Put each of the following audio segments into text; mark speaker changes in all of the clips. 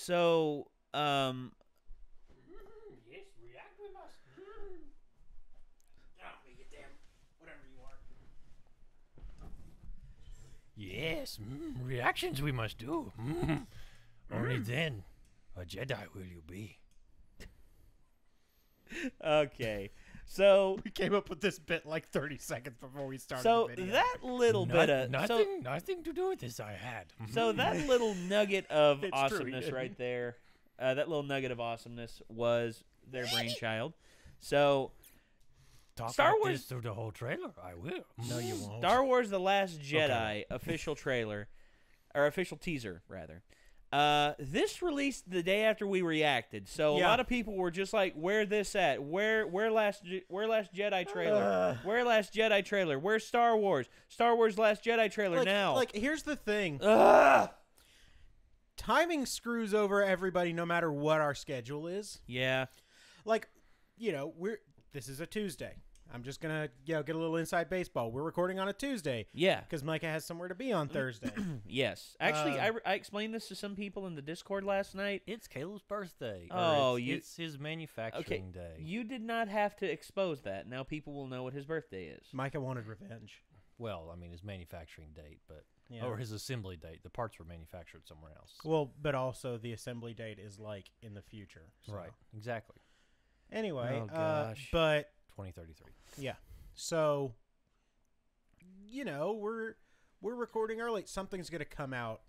Speaker 1: So,
Speaker 2: Yes, react with us. You damn, whatever you are. Yes, reactions we must do. Only then, a Jedi will you be.
Speaker 1: okay. So
Speaker 3: We came up with this bit like 30 seconds before we started
Speaker 1: so
Speaker 3: the video.
Speaker 1: that little bit of
Speaker 2: Nothing to do with this. I had.
Speaker 1: so that little nugget of
Speaker 3: It's true,
Speaker 1: awesomeness
Speaker 3: he
Speaker 1: right there, that little nugget of awesomeness was their brainchild. So
Speaker 2: Talk
Speaker 1: Star
Speaker 2: like
Speaker 1: Wars-
Speaker 2: this through the whole trailer. I will.
Speaker 3: No, you won't.
Speaker 1: Star Wars: The Last Jedi official trailer, or official teaser rather. This released the day after we reacted, so a
Speaker 3: Yeah.
Speaker 1: lot of people were just like, "Where this at? Where Last Jedi trailer? Where Last Jedi trailer? Where's Star Wars? Star Wars Last Jedi trailer now?"
Speaker 3: Like, here's the thing.
Speaker 1: Ugh!
Speaker 3: Timing screws over everybody no matter what our schedule is.
Speaker 1: Yeah,
Speaker 3: Like, this is a Tuesday. I'm just going to, get a little inside baseball. We're recording on a Tuesday.
Speaker 1: yeah,
Speaker 3: Because Micah has somewhere to be on Thursday.
Speaker 1: yes. Actually, I explained this to some people in the Discord last night.
Speaker 2: It's Caleb's birthday.
Speaker 1: Oh,
Speaker 2: it's his manufacturing day.
Speaker 1: You did not have to expose that. Now people will know what his birthday is.
Speaker 3: Micah wanted revenge.
Speaker 2: Well, I mean his manufacturing date, but
Speaker 3: Yeah.
Speaker 2: or his assembly date. The parts were manufactured somewhere else.
Speaker 3: Well, but also the assembly date is like in the future. So.
Speaker 2: Right. Exactly.
Speaker 3: Anyway,
Speaker 1: Oh, gosh.
Speaker 3: but
Speaker 2: 2033.
Speaker 3: yeah. So, we're recording early. Something's going to come out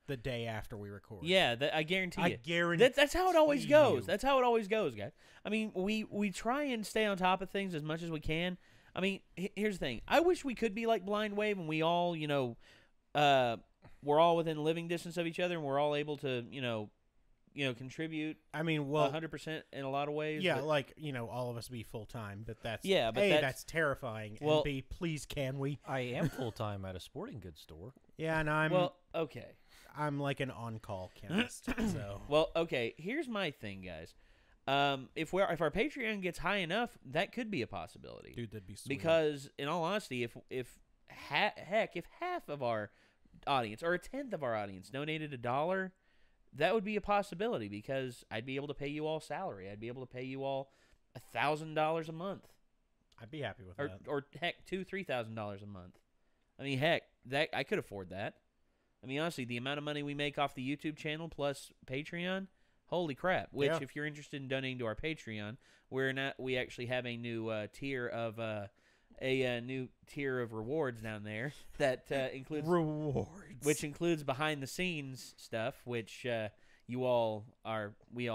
Speaker 3: the day after we record.
Speaker 1: Yeah, I guarantee
Speaker 3: I
Speaker 1: you.
Speaker 3: guarantee
Speaker 1: That's how it always goes.
Speaker 3: you.
Speaker 1: That's how it always goes, guys. I mean, we try and stay on top of things as much as we can. I mean, here's the thing. I wish we could be like Blind Wave and we all, we're all within living distance of each other and we're all able to, contribute
Speaker 3: I mean, well,
Speaker 1: 100% in a lot of ways.
Speaker 3: yeah,
Speaker 1: but-
Speaker 3: like, all of us be full-time, but that's,
Speaker 1: Yeah, but
Speaker 3: A,
Speaker 1: that's-
Speaker 3: that's terrifying,
Speaker 1: Well-
Speaker 3: and B, please can we?
Speaker 2: I am full time at a sporting goods store.
Speaker 3: Yeah, and
Speaker 1: well, okay.
Speaker 3: I'm like an on-call chemist, so.
Speaker 1: Well, okay. Here's my thing, guys. If our Patreon gets high enough, that could be a possibility.
Speaker 3: Dude, that'd be sweet.
Speaker 1: Because in all honesty, if half of our audience or a tenth of our audience donated $1, that would be a possibility because I'd be able to pay you all salary. I'd be able to pay you all $1,000 a month,
Speaker 3: I'd be happy with
Speaker 1: or
Speaker 3: that.
Speaker 1: or heck, $2,000-$3,000 a month. I mean, heck, that I could afford that. I mean, honestly, the amount of money we make off the YouTube channel plus Patreon, holy crap! Which,
Speaker 3: Yeah.
Speaker 1: if you're interested in donating to our Patreon, we actually have a new tier of new tier of rewards down there that includes
Speaker 3: Rewards.
Speaker 1: which includes behind the scenes stuff, which we all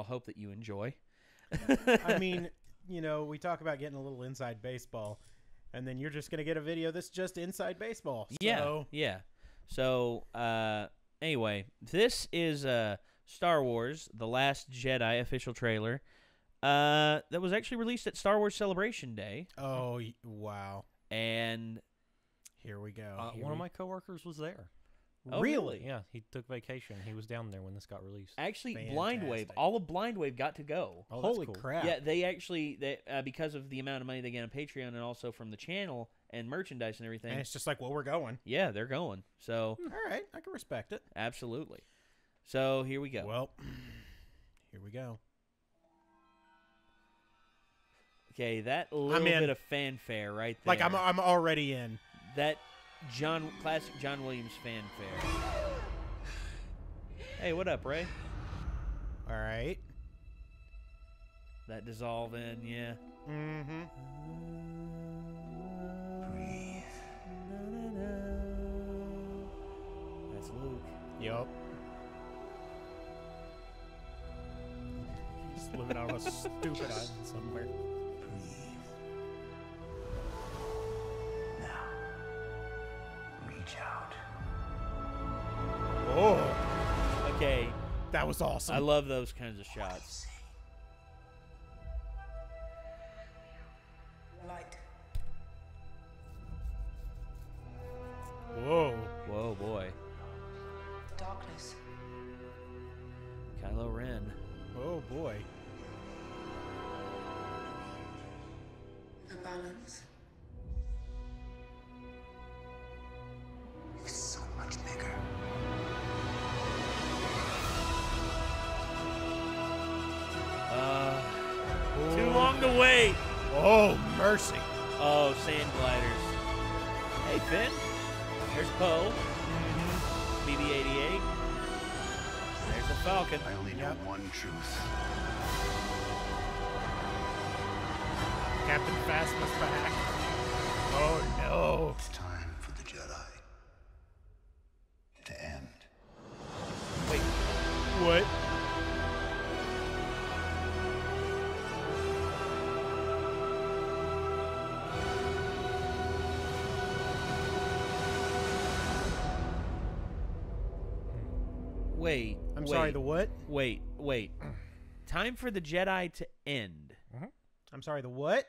Speaker 1: hope that you enjoy.
Speaker 3: I mean, we talk about getting a little inside baseball, and then you're just going to get a video that's just inside baseball. So.
Speaker 1: Yeah. So, anyway, this is Star Wars: The Last Jedi official trailer that was actually released at Star Wars Celebration Day.
Speaker 3: Oh, wow.
Speaker 1: And
Speaker 3: Here we go.
Speaker 2: One of my coworkers was there.
Speaker 1: Oh,
Speaker 3: really?
Speaker 2: Yeah, he took vacation. He was down there when this got released.
Speaker 1: actually, Blind Wave,
Speaker 3: Fantastic.
Speaker 1: all of Blind Wave got to go.
Speaker 2: Oh, that's
Speaker 3: Holy
Speaker 2: cool.
Speaker 3: crap.
Speaker 1: Yeah, they because of the amount of money they get on Patreon and also from the channel and merchandise and everything.
Speaker 3: And it's just like, well, we're going.
Speaker 1: Yeah, they're going. So,
Speaker 3: All right. I can respect it.
Speaker 1: absolutely. So, here we go.
Speaker 3: Well, here we go.
Speaker 1: Okay, that little
Speaker 3: in.
Speaker 1: bit of fanfare right there.
Speaker 3: Like, I'm already in.
Speaker 1: That classic John Williams fanfare. Hey, what up, Ray?
Speaker 3: All right.
Speaker 1: That dissolve in, yeah.
Speaker 3: Mm-hmm.
Speaker 1: Breathe. That's Luke.
Speaker 3: Yup. Just living on a stupid island somewhere.
Speaker 4: Reach out.
Speaker 3: Oh,
Speaker 1: Okay,
Speaker 3: that was awesome.
Speaker 1: I love those kinds of shots.
Speaker 4: Light.
Speaker 3: Whoa.
Speaker 1: Whoa, boy.
Speaker 4: Darkness.
Speaker 1: Kylo Ren.
Speaker 3: Oh, boy.
Speaker 4: The balance. It's so much bigger.
Speaker 1: wait.
Speaker 2: Oh, mercy.
Speaker 1: Oh, sand gliders. Hey, Finn. There's Poe. BB-88. There's the Falcon.
Speaker 5: I only know one truth.
Speaker 3: Captain Phasma's back.
Speaker 2: Oh, no.
Speaker 5: It's time for the Jedi to end.
Speaker 1: Wait.
Speaker 2: What?
Speaker 1: Wait.
Speaker 3: I'm
Speaker 1: wait,
Speaker 3: sorry, the what?
Speaker 1: Wait. Time for the Jedi to end.
Speaker 3: I'm sorry, the what?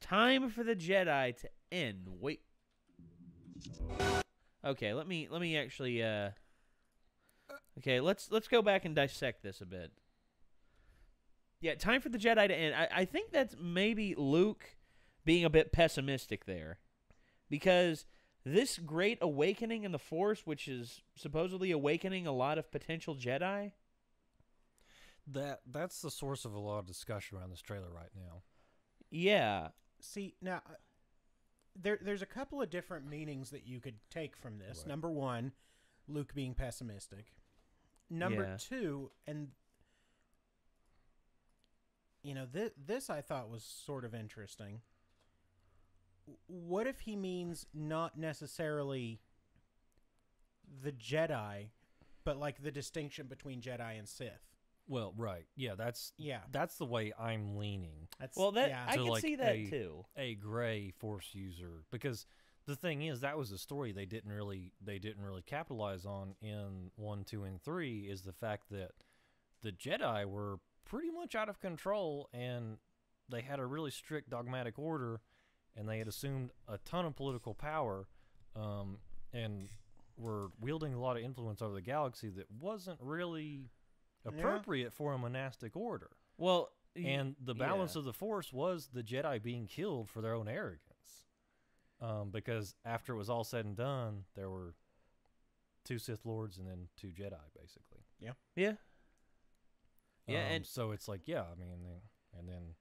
Speaker 1: Time for the Jedi to end. Wait. Okay, let me actually okay, let's go back and dissect this a bit. Yeah, time for the Jedi to end. I think that's maybe Luke being a bit pessimistic there. Because this great awakening in the Force, which is supposedly awakening a lot of potential Jedi.
Speaker 2: That's the source of a lot of discussion around this trailer right now.
Speaker 1: Yeah.
Speaker 3: See, now, there's a couple of different meanings that you could take from this.
Speaker 2: Right.
Speaker 3: Number one, Luke being pessimistic. Number two, and, you know, this I thought was sort of interesting. What if he means not necessarily the Jedi, but like the distinction between Jedi and Sith?
Speaker 2: Well, right. Yeah, that's the way I'm leaning.
Speaker 3: That's,
Speaker 1: Well, that
Speaker 3: yeah.
Speaker 1: I
Speaker 2: to,
Speaker 1: can
Speaker 2: like,
Speaker 1: see that too.
Speaker 2: A gray Force user, because the thing is that was a story they didn't really capitalize on in 1, 2, and 3 is the fact that the Jedi were pretty much out of control and they had a really strict dogmatic order and they had assumed a ton of political power and were wielding a lot of influence over the galaxy that wasn't really appropriate for a monastic order.
Speaker 1: Well,
Speaker 2: And the balance of the Force was the Jedi being killed for their own arrogance. Because after it was all said and done, there were 2 Sith Lords and then 2 Jedi, basically.
Speaker 1: Yeah. Yeah, and
Speaker 2: so it's like, yeah, I mean, and then...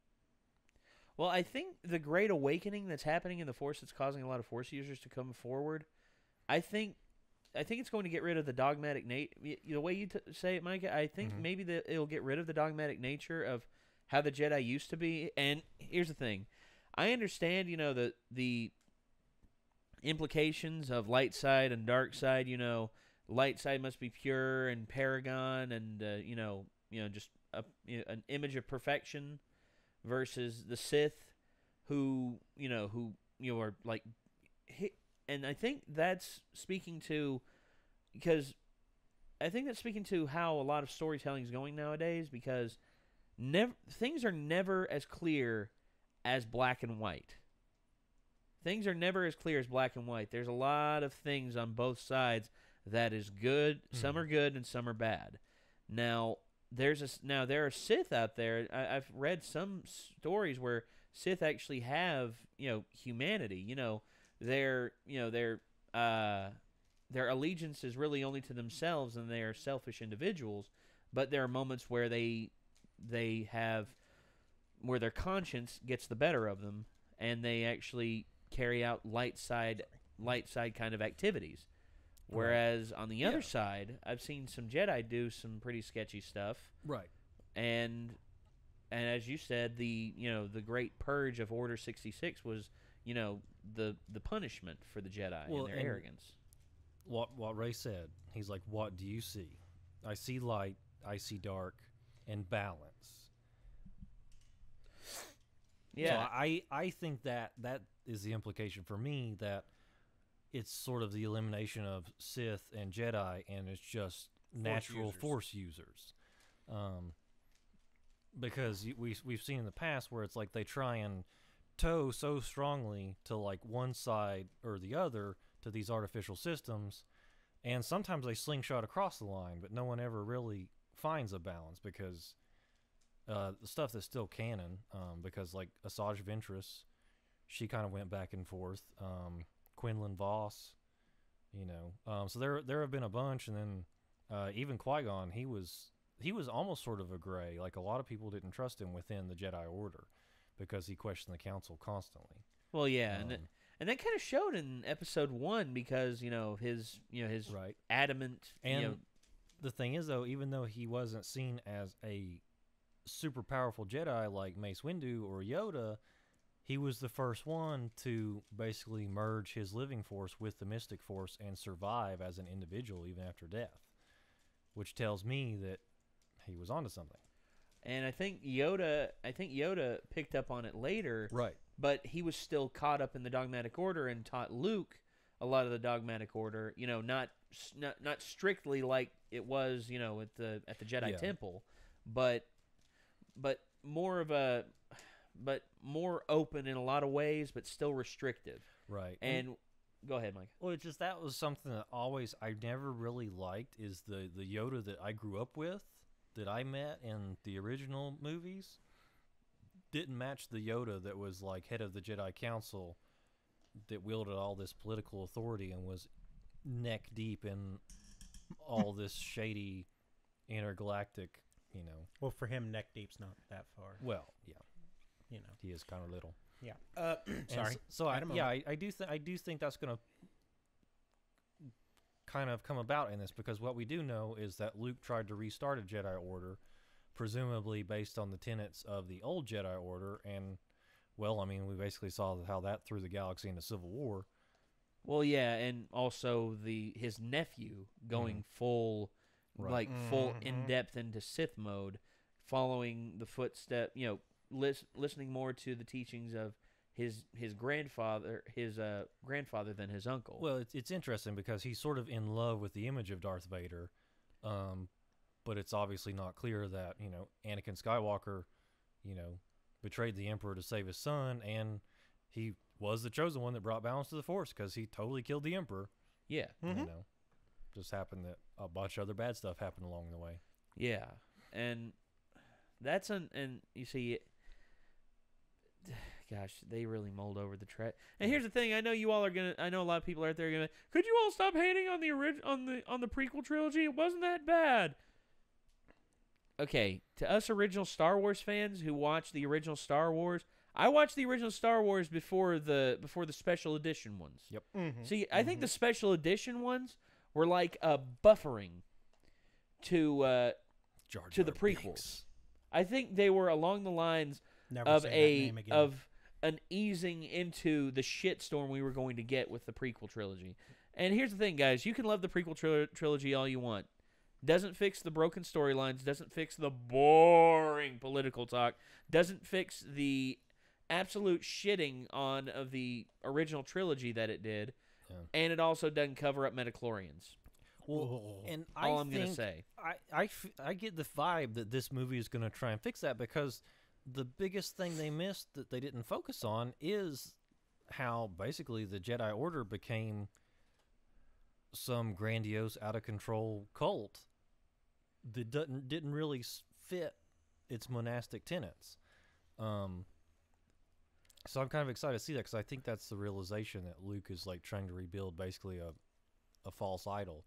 Speaker 1: Well, I think the great awakening that's happening in the Force that's causing a lot of Force users to come forward, I think it's going to get rid of the dogmatic the way you say it, Micah, I think maybe it'll get rid of the dogmatic nature of how the Jedi used to be. And here's the thing. I understand, you know, the implications of light side and dark side. You know, light side must be pure and paragon and, you know, just an image of perfection versus the Sith who are like... And I think that's speaking to, because I think that's speaking to how a lot of storytelling is going nowadays, because things are never as clear as black and white. Things are never as clear as black and white. There's a lot of things on both sides that is good. Some are good and some are bad. Now, there are Sith out there. I've read some stories where Sith actually have, humanity. Their allegiance is really only to themselves, and they are selfish individuals. But there are moments where they have where their conscience gets the better of them, and they actually carry out light side kind of activities. Whereas on the other side, I've seen some Jedi do some pretty sketchy stuff.
Speaker 2: Right.
Speaker 1: And as you said, the great purge of Order 66 was, the punishment for the Jedi and their arrogance.
Speaker 2: What Ray said, he's like, what do you see? I see light, I see dark, and balance.
Speaker 1: Yeah.
Speaker 2: So I think that is the implication for me, that it's sort of the elimination of Sith and Jedi, and it's just natural Force users. Because we've seen in the past where it's like they try and toe so strongly to like one side or the other to these artificial systems, and sometimes they slingshot across the line, but no one ever really finds a balance, because the stuff that's still canon, because like Asajj Ventress, she kind of went back and forth. Quinlan Voss, so there have been a bunch, and then even Qui-Gon, he was almost sort of a gray. Like, a lot of people didn't trust him within the Jedi Order, because he questioned the council constantly.
Speaker 1: Well, yeah, and that kind of showed in episode 1 because his
Speaker 2: Right.
Speaker 1: adamant
Speaker 2: And the thing is, though, even though he wasn't seen as a super powerful Jedi like Mace Windu or Yoda, he was the first one to basically merge his living force with the mystic force and survive as an individual even after death, which tells me that he was onto something.
Speaker 1: And I think Yoda picked up on it later,
Speaker 2: Right.
Speaker 1: but he was still caught up in the dogmatic order and taught Luke a lot of the dogmatic order. Not strictly like it was, at the Jedi Temple, but more of a more open in a lot of ways, but still restrictive.
Speaker 2: Right.
Speaker 1: And go ahead, Mike.
Speaker 2: Well, it's just that was something that I never really liked is the Yoda that I grew up with, that I met in the original movies, didn't match the Yoda that was like head of the Jedi Council that wielded all this political authority and was neck deep in all this shady intergalactic,
Speaker 3: Well, for him, neck deep's not that far.
Speaker 2: Well, yeah,
Speaker 3: You know.
Speaker 2: he is kind of little.
Speaker 3: Yeah.
Speaker 2: And
Speaker 3: Sorry.
Speaker 2: So I do think that's going to kind of come about in this, because what we do know is that Luke tried to restart a Jedi Order, presumably based on the tenets of the old Jedi Order, and well, I mean, we basically saw how that threw the galaxy into civil war.
Speaker 1: Well, yeah, and also his nephew going full,
Speaker 2: Right.
Speaker 1: full in depth into Sith mode, following the footstep. Listening more to the teachings of his grandfather than his uncle.
Speaker 2: Well, it's interesting because he's sort of in love with the image of Darth Vader, but it's obviously not clear that Anakin Skywalker, betrayed the Emperor to save his son, and he was the chosen one that brought balance to the Force because he totally killed the Emperor.
Speaker 1: Yeah.
Speaker 2: Just happened that a bunch of other bad stuff happened along the way.
Speaker 1: Yeah, and that's and you see, gosh, they really mold over the track. And here's the thing: I know you all are gonna. I know a lot of people out there are gonna. Could you all stop hating on the on the prequel trilogy? It wasn't that bad. Okay, to us original Star Wars fans who watched the original Star Wars, I watched the original Star Wars before the special edition ones.
Speaker 2: Yep.
Speaker 1: See, I think the special edition ones were like a buffering to
Speaker 2: Jar
Speaker 1: to the
Speaker 2: Jar
Speaker 1: prequels.
Speaker 2: Binks.
Speaker 1: I think they were along the lines
Speaker 3: Never
Speaker 1: of
Speaker 3: say that name again.
Speaker 1: of an easing into the shitstorm we were going to get with the prequel trilogy. And here's the thing, guys: you can love the prequel trilogy all you want. Doesn't fix the broken storylines. Doesn't fix the boring political talk. Doesn't fix the absolute shitting on of the original trilogy that it did.
Speaker 2: Yeah.
Speaker 1: And it also doesn't cover up metachlorians.
Speaker 2: Well, and
Speaker 1: All
Speaker 2: I
Speaker 1: I'm going to
Speaker 2: think-
Speaker 1: say.
Speaker 2: I get the vibe that this movie is going to try and fix that, because the biggest thing they missed that they didn't focus on is how basically the Jedi Order became some grandiose, out of control cult that didn't really fit its monastic tenets. So I'm kind of excited to see that, because I think that's the realization that Luke is like trying to rebuild basically a false idol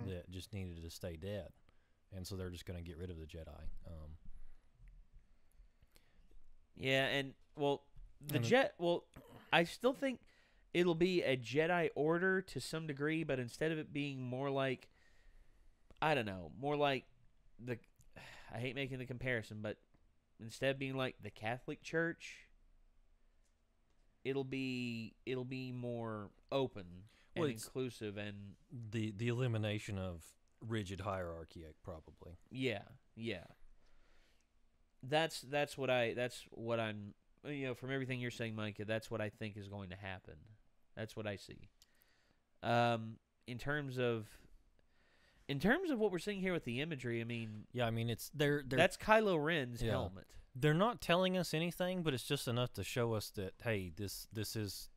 Speaker 2: that just needed to stay dead, and so they're just going to get rid of the Jedi.
Speaker 1: Yeah, and well, I still think it'll be a Jedi Order to some degree, but instead of it being more like, I don't know, more like I hate making the comparison, but instead of being like the Catholic Church, it'll be more open and inclusive, and
Speaker 2: the elimination of rigid hierarchy, probably.
Speaker 1: yeah. That's what I'm from everything you're saying, Micah, that's what I think is going to happen. That's what I see. In terms of what we're seeing here with the imagery, I mean,
Speaker 2: Yeah, I mean it's they're
Speaker 1: that's Kylo Ren's
Speaker 2: Yeah.
Speaker 1: helmet.
Speaker 2: they're not telling us anything, but it's just enough to show us that hey, this is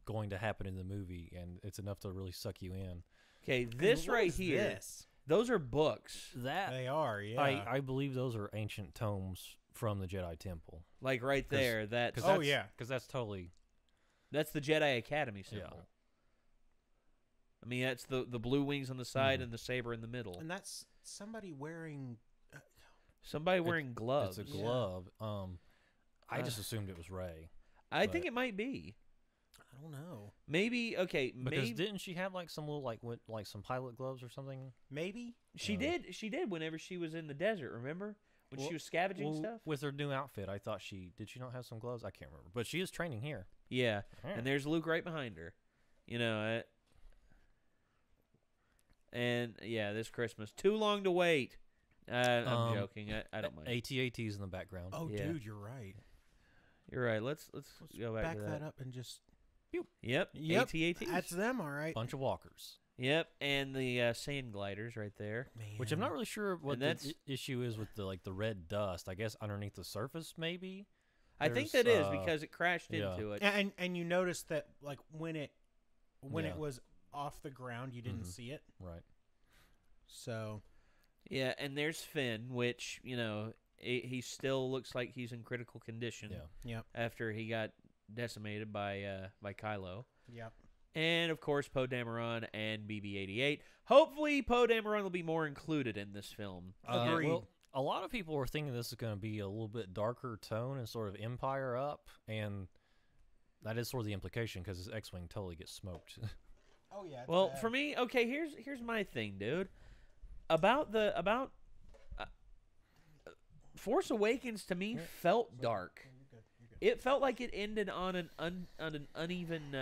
Speaker 2: going to happen in the movie, and it's enough to really suck you in.
Speaker 1: Okay, this
Speaker 3: What
Speaker 1: right
Speaker 3: is
Speaker 1: here,
Speaker 3: this?
Speaker 1: those are books.
Speaker 2: That
Speaker 3: They are, yeah.
Speaker 2: I believe those are ancient tomes from the Jedi Temple.
Speaker 1: Like right there, that's
Speaker 3: Oh, yeah.
Speaker 2: because that's totally
Speaker 1: that's the Jedi Academy symbol.
Speaker 2: Yeah.
Speaker 1: I mean, that's the blue wings on the side and the saber in the middle.
Speaker 3: And that's somebody wearing...
Speaker 1: Somebody wearing gloves.
Speaker 2: It's a glove. I just assumed it was Rey.
Speaker 1: I think it might be.
Speaker 3: I don't know.
Speaker 1: Maybe okay.
Speaker 2: Because
Speaker 1: maybe
Speaker 2: didn't she have like some little like some pilot gloves or something?
Speaker 3: Maybe
Speaker 1: she did. She did whenever she was in the desert. Remember when she was scavenging stuff
Speaker 2: with her new outfit? I thought did she not have some gloves? I can't remember, but she is training here.
Speaker 1: Yeah,
Speaker 2: Yeah.
Speaker 1: and there's Luke right behind her. You know, and yeah, this Christmas too long to wait. I'm joking. I don't mind.
Speaker 2: AT-AT's in the background.
Speaker 3: Oh,
Speaker 1: Yeah.
Speaker 3: dude, you're right.
Speaker 1: You're right. Let's go back to that.
Speaker 3: up and just.
Speaker 1: Yep. AT-ATs.
Speaker 3: That's them, all right.
Speaker 2: Bunch of walkers.
Speaker 1: Yep, and the sand gliders right there.
Speaker 3: Man.
Speaker 2: Which I'm not really sure what
Speaker 1: And
Speaker 2: the
Speaker 1: that's-
Speaker 2: issue is with the red dust. I guess underneath the surface, maybe.
Speaker 1: I think
Speaker 2: There's,
Speaker 1: that is because it crashed
Speaker 2: yeah.
Speaker 1: into it.
Speaker 3: And you noticed that like when it
Speaker 2: Yeah.
Speaker 3: was off the ground, you didn't
Speaker 2: Mhm.
Speaker 3: see it.
Speaker 2: Right.
Speaker 3: So
Speaker 1: Yeah, and there's Finn, which he still looks like he's in critical condition.
Speaker 2: Yeah.
Speaker 3: Yep.
Speaker 1: After he got decimated by Kylo.
Speaker 3: Yep.
Speaker 1: And, of course, Poe Dameron and BB-88. Hopefully, Poe Dameron will be more included in this film.
Speaker 3: Agreed.
Speaker 2: Well, a lot of people were thinking this is going to be a little bit darker tone and sort of Empire up, and that is sort of the implication because his X-Wing totally gets smoked.
Speaker 3: Oh yeah.
Speaker 1: Well, for me, okay, here's my thing, dude. About Force Awakens to me felt dark. It felt like it ended on an uneven,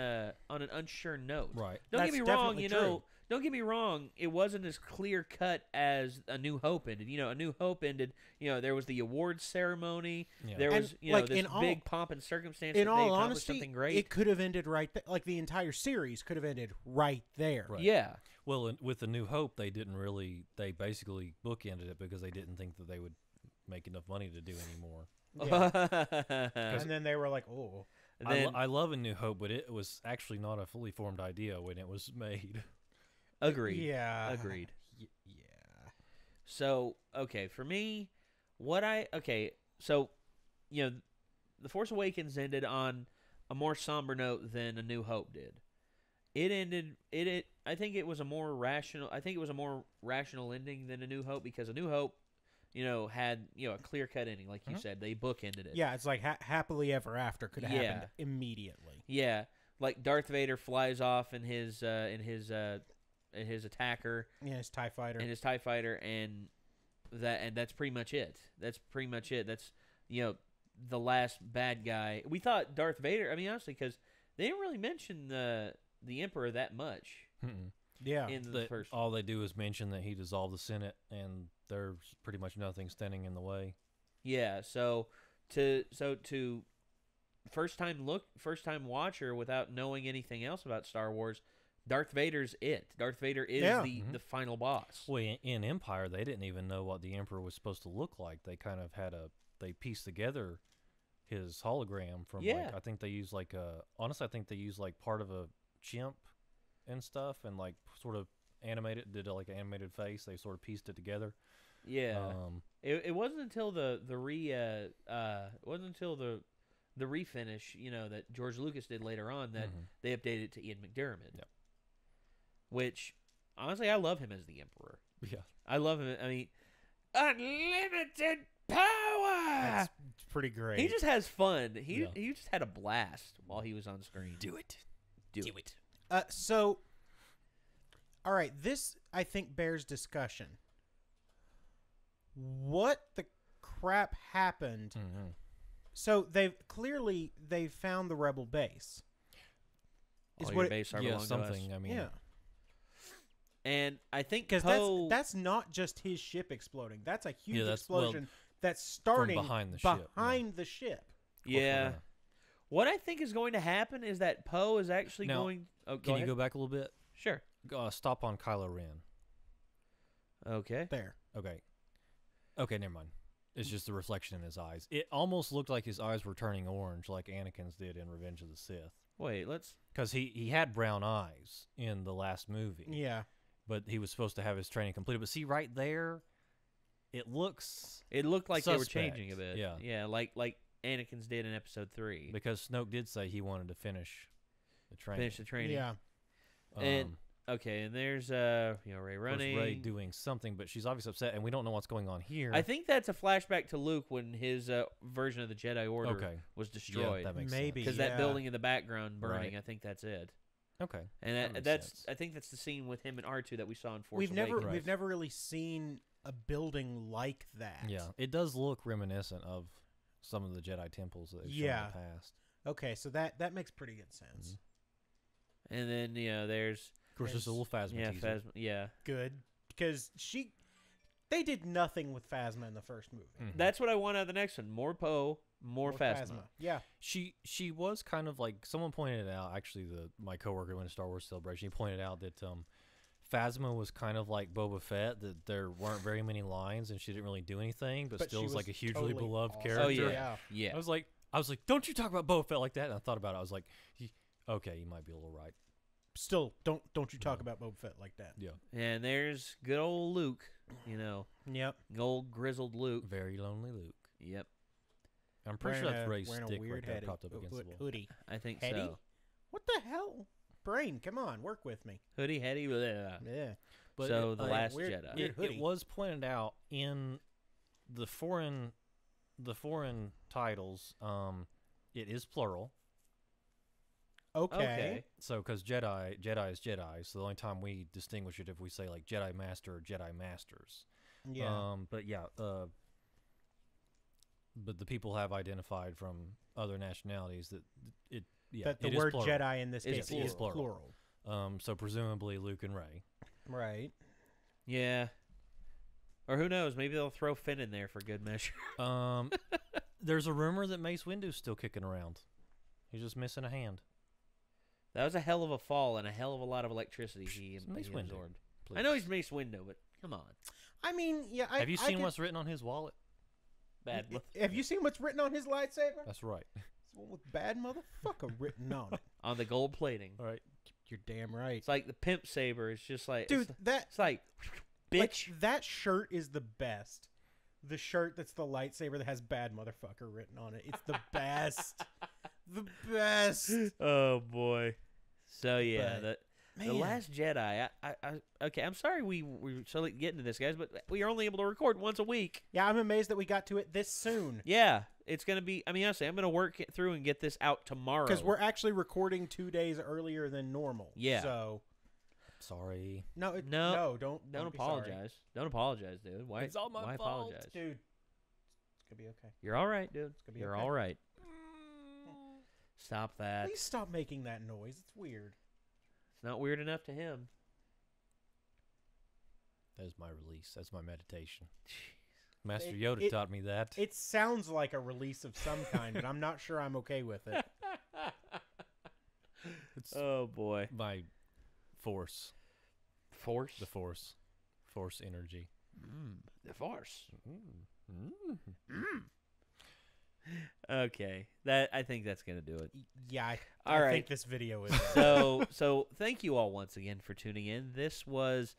Speaker 1: on an unsure note.
Speaker 2: Right.
Speaker 1: Don't
Speaker 3: That's
Speaker 1: get me wrong.
Speaker 3: definitely true.
Speaker 1: Don't get me wrong. It wasn't as clear cut as A New Hope ended. A New Hope ended. There was the awards ceremony.
Speaker 2: Yeah.
Speaker 1: There
Speaker 3: And,
Speaker 1: was
Speaker 3: like,
Speaker 1: this
Speaker 3: in all-
Speaker 1: big pomp and circumstance.
Speaker 3: in
Speaker 1: that they
Speaker 3: all
Speaker 1: accomplished
Speaker 3: honesty,
Speaker 1: something great.
Speaker 3: it could have ended right there. Like the entire series could have ended right there.
Speaker 2: Right.
Speaker 1: Yeah.
Speaker 2: Well, with The New Hope, they basically bookended it because they didn't think that they would make enough money to do anymore.
Speaker 3: Yeah. And then they were like, "Oh,
Speaker 1: And then,
Speaker 2: I love A New Hope, but it was actually not a fully formed idea when it was made.
Speaker 1: agreed.
Speaker 3: yeah,
Speaker 1: Agreed.
Speaker 3: yeah."
Speaker 1: So, okay, for me, so, The Force Awakens ended on a more somber note than A New Hope did. I think it was a more rational ending than A New Hope because A New Hope, had, a clear-cut ending, like you said. They bookended it.
Speaker 3: Yeah, it's like happily ever after could have
Speaker 1: Yeah.
Speaker 3: happened immediately.
Speaker 1: Yeah, like Darth Vader flies off in his attacker
Speaker 3: Yeah, his TIE fighter.
Speaker 1: and his TIE fighter, and that's pretty much it. That's the last bad guy. We thought Darth Vader. I mean, honestly, because they didn't really mention the Emperor that much
Speaker 3: yeah,
Speaker 1: in the first.
Speaker 2: All they do is mention that he dissolved the Senate, and there's pretty much nothing standing in the way.
Speaker 1: Yeah, so to first time watcher without knowing anything else about Star Wars, Darth Vader's it. Darth Vader is
Speaker 3: Yeah.
Speaker 1: the final boss.
Speaker 2: Well, in Empire, they didn't even know what the Emperor was supposed to look like. They kind of they pieced together his hologram from
Speaker 1: Yeah.
Speaker 2: I think they used honestly, I think they used like part of a chimp and stuff, and like sort of did like an animated face. They sort of pieced it together.
Speaker 1: Yeah. It wasn't until the refinish, that George Lucas did later on that they updated it to Ian McDiarmid.
Speaker 2: Yep.
Speaker 1: Which, honestly, I love him as the Emperor.
Speaker 2: Yeah.
Speaker 1: I love him. I mean, unlimited power.
Speaker 3: That's pretty great.
Speaker 1: He just has fun. He
Speaker 2: Yeah.
Speaker 1: just had a blast while he was on screen.
Speaker 2: Do it.
Speaker 1: Do it.
Speaker 3: So, all right, this I think bears discussion. What the crap happened?
Speaker 2: Mm-hmm.
Speaker 3: So they found the rebel base.
Speaker 1: All your base are
Speaker 2: Yeah,
Speaker 1: belong to us.
Speaker 2: something. I mean,
Speaker 3: Yeah,
Speaker 1: And I think
Speaker 3: because
Speaker 1: Poe...
Speaker 3: that's not just his ship exploding. That's a huge
Speaker 2: that's-
Speaker 3: explosion that's starting
Speaker 2: behind the ship,
Speaker 3: behind the ship.
Speaker 1: Yeah. What I think is going to happen is that Poe is actually
Speaker 2: Now,
Speaker 1: going... Oh,
Speaker 2: Can you
Speaker 1: ahead.
Speaker 2: go back a little bit?
Speaker 1: Sure.
Speaker 2: Stop on Kylo Ren.
Speaker 1: Okay.
Speaker 3: There.
Speaker 2: Okay, never mind. It's just the reflection in his eyes. It almost looked like his eyes were turning orange, like Anakin's did in Revenge of the Sith.
Speaker 1: Wait, let's...
Speaker 2: Because he had brown eyes in the last movie.
Speaker 3: Yeah.
Speaker 2: But he was supposed to have his training completed. But see, right there, it looked
Speaker 1: like they were
Speaker 2: suspect.
Speaker 1: changing a bit.
Speaker 2: Yeah.
Speaker 1: Yeah, like Anakin's did in Episode 3.
Speaker 2: because Snoke did say he wanted to finish the training.
Speaker 1: Finish the training.
Speaker 3: Yeah.
Speaker 1: And Okay, and there's Ray
Speaker 2: Of course,
Speaker 1: running.
Speaker 2: Ray doing something, but she's obviously upset, and we don't know what's going on here.
Speaker 1: I think that's a flashback to Luke when his version of the Jedi Order was destroyed.
Speaker 2: Yeah, that makes
Speaker 3: Maybe.
Speaker 2: sense.
Speaker 1: Because that building in the background burning,
Speaker 2: Right.
Speaker 1: I think that's it.
Speaker 2: Okay.
Speaker 1: And
Speaker 2: That
Speaker 1: that's
Speaker 2: makes sense.
Speaker 1: I think that's the scene with him and R2 that we saw in Force
Speaker 3: We've
Speaker 1: Awakens.
Speaker 3: never really seen a building like that.
Speaker 2: Yeah, it does look reminiscent of some of the Jedi temples that they've shown in the past.
Speaker 3: Okay, so that makes pretty good sense.
Speaker 1: And then there's
Speaker 2: Of course, there's a little Phasma teaser.
Speaker 1: yeah.
Speaker 3: Good, because they did nothing with Phasma in the first movie.
Speaker 2: Mhm.
Speaker 1: That's what I want out of the next one. More Poe, more Phasma.
Speaker 3: Yeah.
Speaker 2: She was kind of like, someone pointed it out. Actually, my coworker went to Star Wars Celebration. He pointed out that Phasma was kind of like Boba Fett, that there weren't very many lines and she didn't really do anything, but still
Speaker 3: she
Speaker 2: was like a
Speaker 3: was
Speaker 2: hugely
Speaker 3: totally
Speaker 2: beloved
Speaker 3: awesome.
Speaker 2: character.
Speaker 1: Oh yeah, yeah.
Speaker 2: I was like, don't you talk about Boba Fett like that? And I thought about it. I was like, okay, you might be a little right.
Speaker 3: Still, don't you talk about Boba Fett like that.
Speaker 2: Yeah.
Speaker 1: And there's good old Luke.
Speaker 3: Yep.
Speaker 1: Old grizzled Luke.
Speaker 2: Very lonely Luke.
Speaker 1: Yep,
Speaker 2: I'm pretty sure that's Ray's
Speaker 3: wearing a
Speaker 2: stick right
Speaker 3: weird
Speaker 2: there
Speaker 3: heady
Speaker 2: propped up against the wall.
Speaker 3: hoodie.
Speaker 1: I think
Speaker 3: Heady?
Speaker 1: so.
Speaker 3: What the hell? Brain, come on, work with me.
Speaker 1: Hoodie, heady, blah.
Speaker 3: Yeah.
Speaker 2: But
Speaker 1: So The Last
Speaker 3: weird-
Speaker 1: Jedi.
Speaker 3: weird
Speaker 2: It
Speaker 3: hoodie.
Speaker 2: was pointed out in the foreign titles. It is plural.
Speaker 3: Okay.
Speaker 2: So, because Jedi is Jedi, so the only time we distinguish it if we say like Jedi Master or Jedi Masters.
Speaker 3: Yeah.
Speaker 2: But yeah, but the people have identified from other nationalities that
Speaker 3: that the
Speaker 2: it is
Speaker 3: word
Speaker 2: plural.
Speaker 3: Jedi in this
Speaker 1: Is
Speaker 3: case is
Speaker 2: plural.
Speaker 3: plural.
Speaker 2: So presumably Luke and Rey.
Speaker 3: Right.
Speaker 1: Yeah. Or who knows? Maybe they'll throw Finn in there for good measure.
Speaker 2: There's a rumor that Mace Windu's still kicking around. He's just missing a hand.
Speaker 1: That was a hell of a fall and a hell of a lot of electricity he
Speaker 2: Mace Windu,
Speaker 1: absorbed.
Speaker 2: please.
Speaker 1: I know he's Mace Windu, but come on.
Speaker 3: I mean, yeah.
Speaker 2: Have you seen what's written on his wallet?
Speaker 1: Bad.
Speaker 3: Have you seen what's written on his lightsaber?
Speaker 2: That's right.
Speaker 3: It's one with bad motherfucker written on it.
Speaker 1: On the gold plating.
Speaker 2: All right.
Speaker 3: You're damn right.
Speaker 1: It's like the pimp saber. It's just like
Speaker 3: Dude,
Speaker 1: it's like bitch.
Speaker 3: like, that shirt is the best. The shirt that's the lightsaber that has bad motherfucker written on it. It's the best. The best.
Speaker 1: Oh boy. So yeah,
Speaker 3: But,
Speaker 1: the
Speaker 3: man.
Speaker 1: Last Jedi. Okay, I'm sorry we so late getting to this, guys, but we are only able to record once a week.
Speaker 3: Yeah, I'm amazed that we got to it this soon.
Speaker 1: Yeah, it's gonna be. I mean, honestly, I'm gonna work it through and get this out tomorrow.
Speaker 3: Because we're actually recording 2 days earlier than normal.
Speaker 1: Yeah.
Speaker 3: So
Speaker 2: Sorry.
Speaker 3: no,
Speaker 1: No,
Speaker 3: don't be sorry.
Speaker 1: apologize. Don't apologize, dude. Why?
Speaker 2: It's all my
Speaker 1: why
Speaker 2: fault.
Speaker 1: apologize,
Speaker 3: Dude. It's gonna be okay.
Speaker 1: You're all right, dude.
Speaker 3: gonna be
Speaker 1: You're
Speaker 3: okay.
Speaker 1: all right. Stop that.
Speaker 3: Please stop making that noise. It's weird.
Speaker 1: It's not weird enough to him.
Speaker 2: That is my release. That's my meditation. Master Yoda
Speaker 3: it-
Speaker 2: taught me that.
Speaker 3: It sounds like a release of some kind, but I'm not sure I'm okay with it.
Speaker 2: It's
Speaker 1: Oh boy.
Speaker 2: my force.
Speaker 1: Force.
Speaker 2: The force. Force energy.
Speaker 1: The force.
Speaker 2: Mm.
Speaker 1: Okay, I think that's gonna do it.
Speaker 3: Yeah, I
Speaker 1: All right.
Speaker 3: think this video is.
Speaker 1: So thank you all once again for tuning in. This was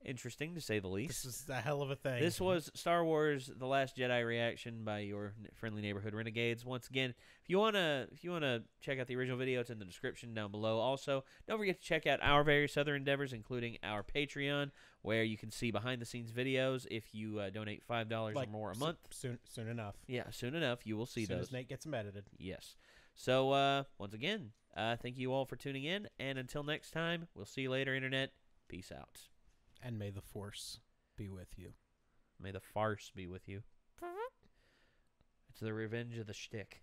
Speaker 1: interesting to say the least.
Speaker 3: This is a hell of a thing.
Speaker 1: This was Star Wars: The Last Jedi reaction by your friendly neighborhood Renegades. Once again, if you wanna check out the original video, it's in the description down below. Also, don't forget to check out our various other endeavors, including our Patreon, where you can see behind-the-scenes videos. If you donate $5 or more a month,
Speaker 3: Soon enough.
Speaker 1: yeah, soon enough you will see
Speaker 3: Soon
Speaker 1: those.
Speaker 3: as Nate gets them edited.
Speaker 1: Yes. So once again, thank you all for tuning in, and until next time, we'll see you later, Internet. Peace out.
Speaker 3: And may the force be with you.
Speaker 1: May the farce be with you. It's the revenge of the shtick.